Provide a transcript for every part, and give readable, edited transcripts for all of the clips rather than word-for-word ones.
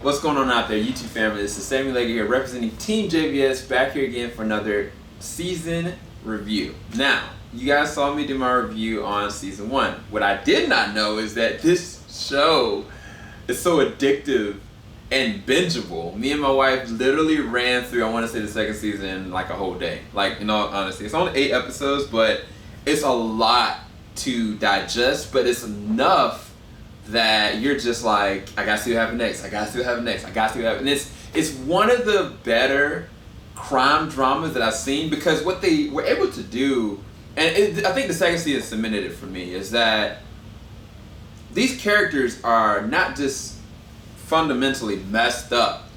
What's going on out there, YouTube family? This is Sammy Legger here, representing Team JVS, back here again for another season review. Now, you guys saw me do my review on season 1. What I did not know is that this show is so addictive and bingeable. Me and my wife literally ran through, I want to say, the second season in like a whole day. Like, in all honesty, it's only 8 episodes, but it's a lot to digest, but it's enough that you're just like, I gotta see what happens next, I gotta see what happens next, I gotta see what happens. It's one of the better crime dramas that I've seen, because what they were able to do, and I think the second season cemented it for me, is that these characters are not just fundamentally messed up,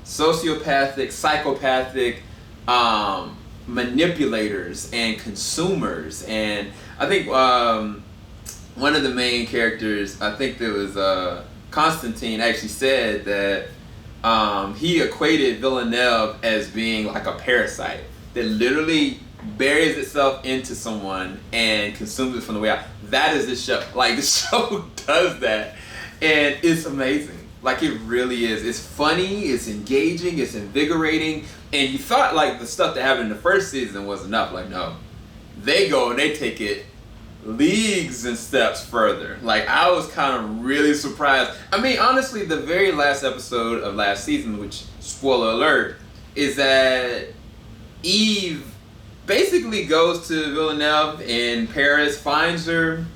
sociopathic, psychopathic, manipulators and consumers. And I think one of the main characters, I think there was Constantine, actually said that he equated Villanelle as being like a parasite that literally buries itself into someone and consumes it from the way out. That is the show. Like, the show does that, and it's amazing. Like, it really is. It's funny, it's engaging, it's invigorating, and you thought like the stuff that happened in the first season was enough. Like, no, they go and they take it leagues and steps further. Like, I was kind of really surprised. I mean, honestly, the very last episode of last season, which, spoiler alert, is that Eve basically goes to Villanelle in Paris, finds her,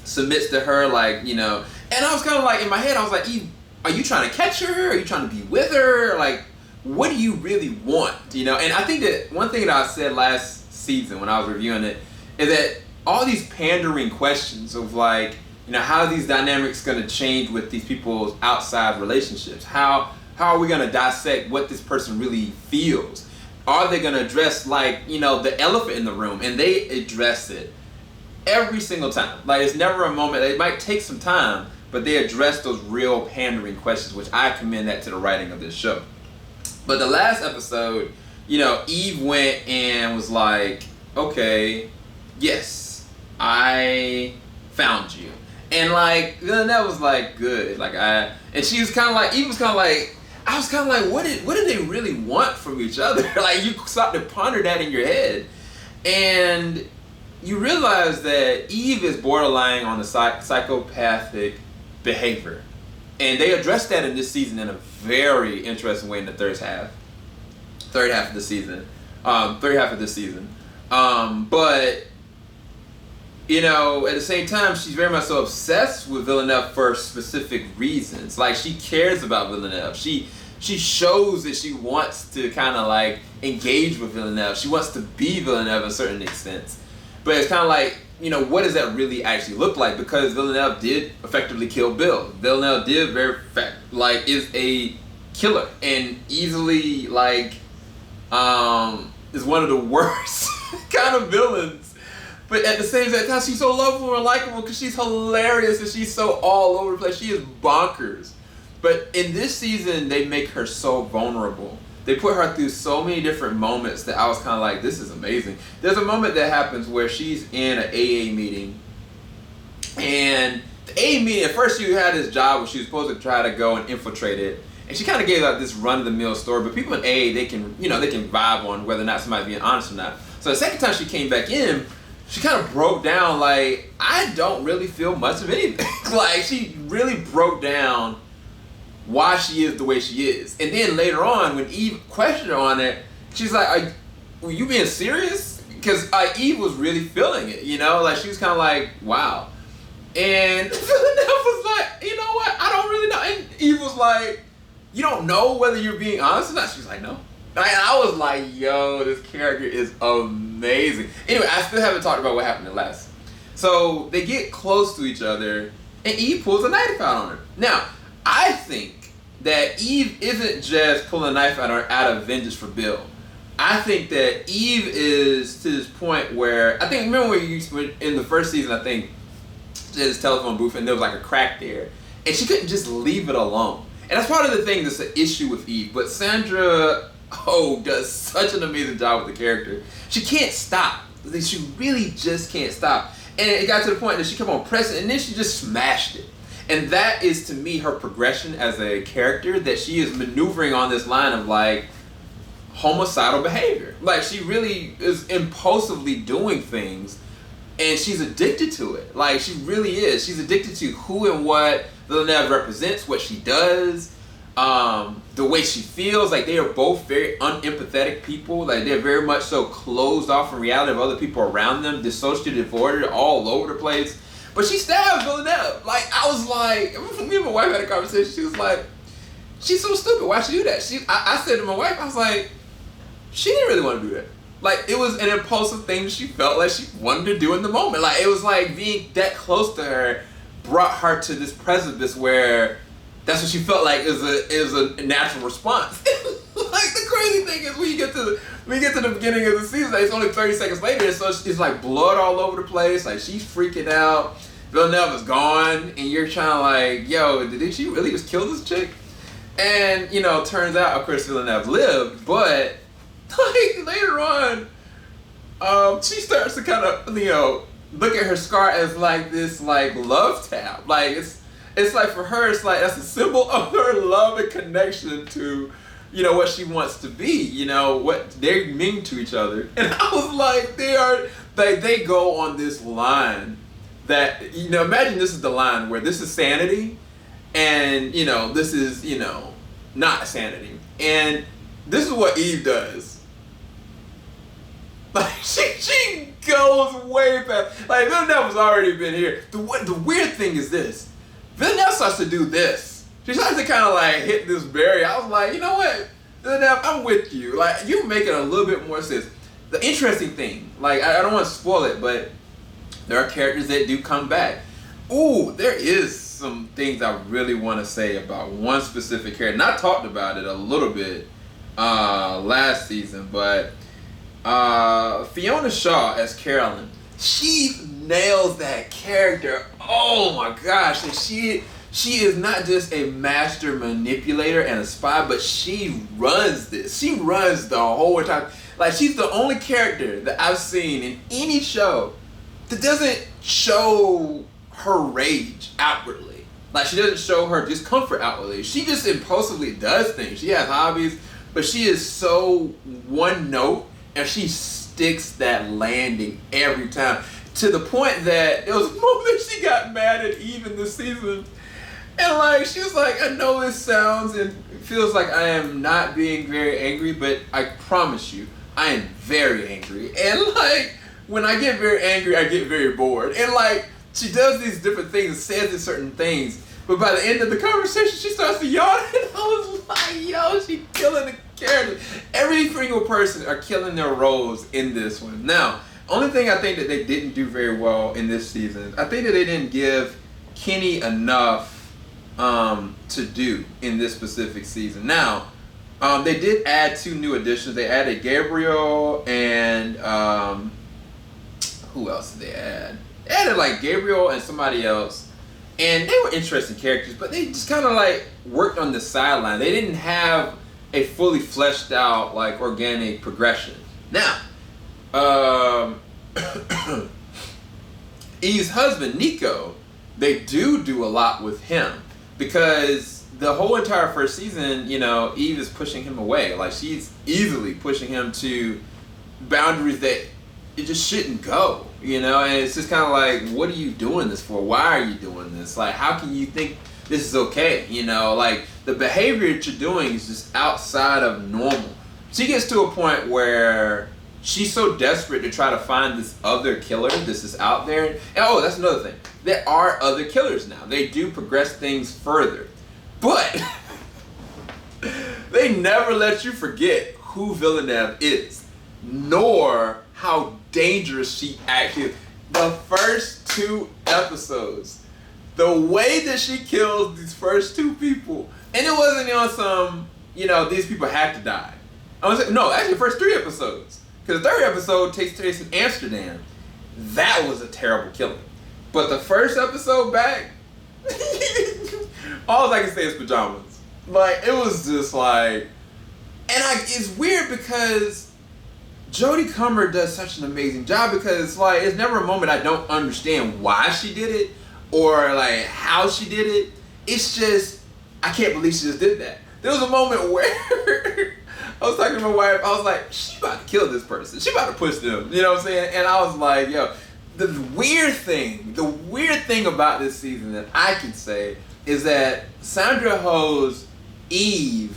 submits to her, like, you know, and I was kind of like, in my head, I was like, Eve, are you trying to catch her? Are you trying to be with her? Like, what do you really want? You know, and I think that one thing that I said last season when I was reviewing it is that all these pandering questions of, like, you know, how are these dynamics going to change with these people's outside relationships? How are we going to dissect what this person really feels? Are they going to address, like, you know, the elephant in the room? And they address it every single time. Like, it's never a moment. It might take some time, but they address those real pandering questions, which I commend that to the writing of this show. But the last episode, you know, Eve went and was like, okay, yes, I found you. And, like, that was like, good. Like, and she was kind of like, Eve was kind of like, I was kind of like, what did they really want from each other? Like, you start to ponder that in your head, and you realize that Eve is borderline on the psychopathic behavior, and they addressed that in this season in a very interesting way in the third half of the season. But, you know, at the same time, she's very much so obsessed with Villanelle for specific reasons. Like, she cares about Villanelle. She shows that she wants to kind of like engage with Villanelle. She wants to be Villanelle in a certain extent. But it's kind of like, you know, what does that really actually look like? Because Villanelle did effectively kill Bill. Villanelle did is a killer, and easily, like, is one of the worst kind of villains. But at the same time, she's so lovable and likable because she's hilarious and she's so all over the place. She is bonkers. But in this season, they make her so vulnerable. They put her through so many different moments that I was kind of like, this is amazing. There's a moment that happens where she's in an AA meeting. And the AA meeting, at first she had this job where she was supposed to try to go and infiltrate it. And she kind of gave out this run-of-the-mill story. But people in AA, they can vibe on whether or not somebody's being honest or not. So the second time she came back in, she kind of broke down, like, I don't really feel much of anything. Like, she really broke down why she is the way she is. And then later on, when Eve questioned her on it, she's like, were you being serious? Because Eve was really feeling it, you know? Like, she was kind of like, wow. And Villanelle was like, you know what? I don't really know. And Eve was like, you don't know whether you're being honest or not? She's like, no. And I was like, yo, this character is amazing. Anyway, I still haven't talked about what happened in last. So they get close to each other, and Eve pulls a knife out on her. Now, I think that Eve isn't just pulling a knife out on her out of vengeance for Bill. I think that Eve is to this point where, I think, remember when in the first season, I think, she had this telephone booth and there was like a crack there, and she couldn't just leave it alone. And that's part of the thing that's an issue with Eve. But Sandra Oh does such an amazing job with the character. She can't stop. She really just can't stop. And it got to the point that she kept on pressing, and then she just smashed it. And that is, to me, her progression as a character, that she is maneuvering on this line of like homicidal behavior. Like, she really is impulsively doing things, and she's addicted to it. Like, she really is. She's addicted to who and what Villanelle represents, what she does, the way she feels. Like, they are both very unempathetic people. Like, they're very much so closed off from reality of other people around them, dissociative, avoided, all over the place. But she stabs Villanelle. Like, I was like, me and my wife had a conversation. She was like, she's so stupid. Why'd she do that? I said to my wife, I was like, she didn't really want to do that. Like, it was an impulsive thing that she felt like she wanted to do in the moment. Like, it was like being that close to her brought her to this precipice where that's what she felt like is a natural response. Like, the crazy thing is when you get to the beginning of the season, it's only 30 seconds later, so it's like blood all over the place. Like, she's freaking out. Villanelle is gone, and you're trying to like, yo, did she really just kill this chick? And, you know, turns out, of course, Villanelle lived, but like later on, she starts to kind of, you know, look at her scar as like this like love tap. Like, it's like for her, it's like that's a symbol of her love and connection to, you know, what she wants to be, you know, what they mean to each other. And I was like, they go on this line that, you know, imagine this is the line where this is sanity and, you know, this is, you know, not sanity. And this is what Eve does. Like, she goes way past. Like, Villanelle has already been here. The weird thing is this. Villanelle starts to do this. She starts to kind of like hit this barrier. I was like, you know what? Villanelle, I'm with you. Like, you're making a little bit more sense. The interesting thing, like, I don't want to spoil it, but there are characters that do come back. Ooh, there is some things I really want to say about one specific character. And I talked about it a little bit last season, but Fiona Shaw as Carolyn, she nails that character. Oh my gosh. And she is not just a master manipulator and a spy, but she runs this. She runs the whole time. Like, she's the only character that I've seen in any show that doesn't show her rage outwardly. Like, she doesn't show her discomfort outwardly. She just impulsively does things. She has hobbies, but she is so one note, and she sticks that landing every time. To the point that there was a moment she got mad at Eve in this season. And like, she was like, I know this sounds and feels like I am not being very angry, but I promise you, I am very angry. And like, when I get very angry, I get very bored. And like, she does these different things and says these certain things. But by the end of the conversation, she starts to yawn. And I was like, yo, she's killing the character. Every single person are killing their roles in this one. Now, only thing I think that they didn't do very well in this season, I think that they didn't give Kenny enough to do in this specific season. Now, they did add 2 new additions. They added Gabriel and who else did they add? They added like Gabriel and somebody else, and they were interesting characters, but they just kind of like worked on the sideline. They didn't have a fully fleshed out like organic progression. Now, Eve's husband Nico, they do a lot with him, because the whole entire first season, you know, Eve is pushing him away. Like, she's easily pushing him to boundaries that it just shouldn't go, you know? And it's just kind of like, what are you doing this for? Why are you doing this? Like, how can you think this is okay? You know, like, the behavior that you're doing is just outside of normal. She gets to a point where she's so desperate to try to find this other killer. This is out there. And oh, that's another thing. There are other killers now. They do progress things further. But they never let you forget who Villanelle is, nor how dangerous she actually is. The first 2 episodes, the way that she kills these first 2 people, and it wasn't on some, you know, these people had to die. I was like, no, actually the first 3 episodes. Because the 3rd episode takes place in Amsterdam. That was a terrible killing. But the first episode back, all I can say is pajamas. Like, it was just like, and it's weird because Jodie Comer does such an amazing job, because like, it's never a moment I don't understand why she did it, or like how she did it. It's just, I can't believe she just did that. There was a moment where I was talking to my wife, I was like, she about to kill this person. She about to push them, you know what I'm saying? And I was like, yo, the weird thing about this season that I can say is that Sandra Oh's Eve,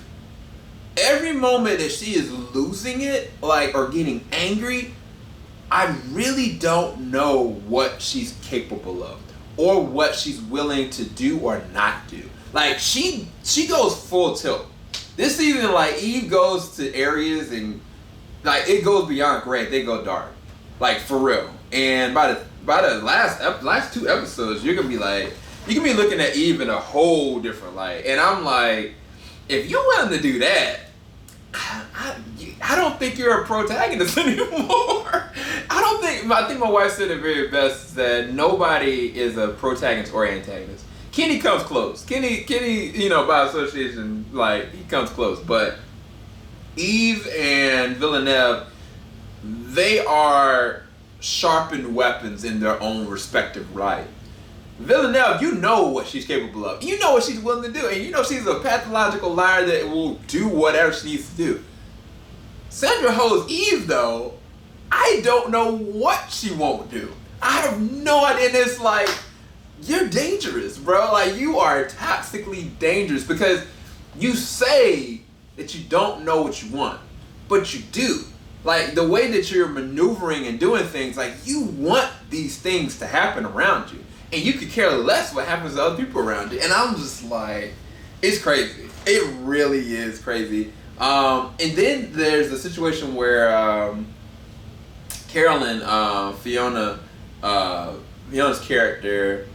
every moment that she is losing it, like, or getting angry, I really don't know what she's capable of or what she's willing to do or not do. Like, she goes full tilt. This season, like, Eve goes to areas and, like, it goes beyond gray. They go dark. Like, for real. And by the last 2 episodes, you're going to be like, you can be looking at Eve in a whole different light. And I'm like, if you're willing to do that, I don't think you're a protagonist anymore. I think my wife said it very best, that nobody is a protagonist or antagonist. Kenny comes close. Kenny, you know, by association, like, he comes close. But Eve and Villanelle, they are sharpened weapons in their own respective right. Villanelle, you know what she's capable of. You know what she's willing to do. And you know she's a pathological liar that will do whatever she needs to do. Sandra Oh's Eve, though, I don't know what she won't do. I have no idea. And it's like, you're dangerous, bro. Like, you are toxically dangerous because you say that you don't know what you want, but you do. Like, the way that you're maneuvering and doing things, like, you want these things to happen around you. And you could care less what happens to other people around you. And I'm just like, it's crazy. It really is crazy. And then there's a situation where Carolyn, Fiona's character,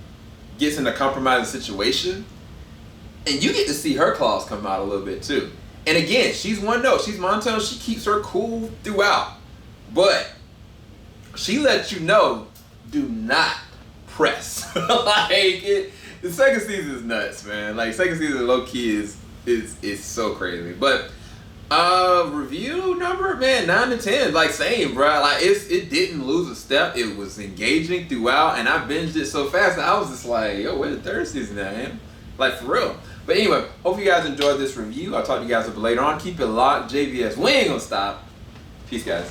gets in a compromising situation, and you get to see her claws come out a little bit too. And again, she's one note, she's monotone, she keeps her cool throughout, but she lets you know, do not press. The second season is nuts, man. Like, second season low key is so crazy. But review number, man, 9 to 10. Like, same, bro. Like, it didn't lose a step. It was engaging throughout, and I binged it so fast that I was just like, yo, where's the third season at, man? Like, for real. But anyway, hope you guys enjoyed this review. I'll talk to you guys a bit later on. Keep it locked. JVS, we ain't gonna stop. Peace, guys.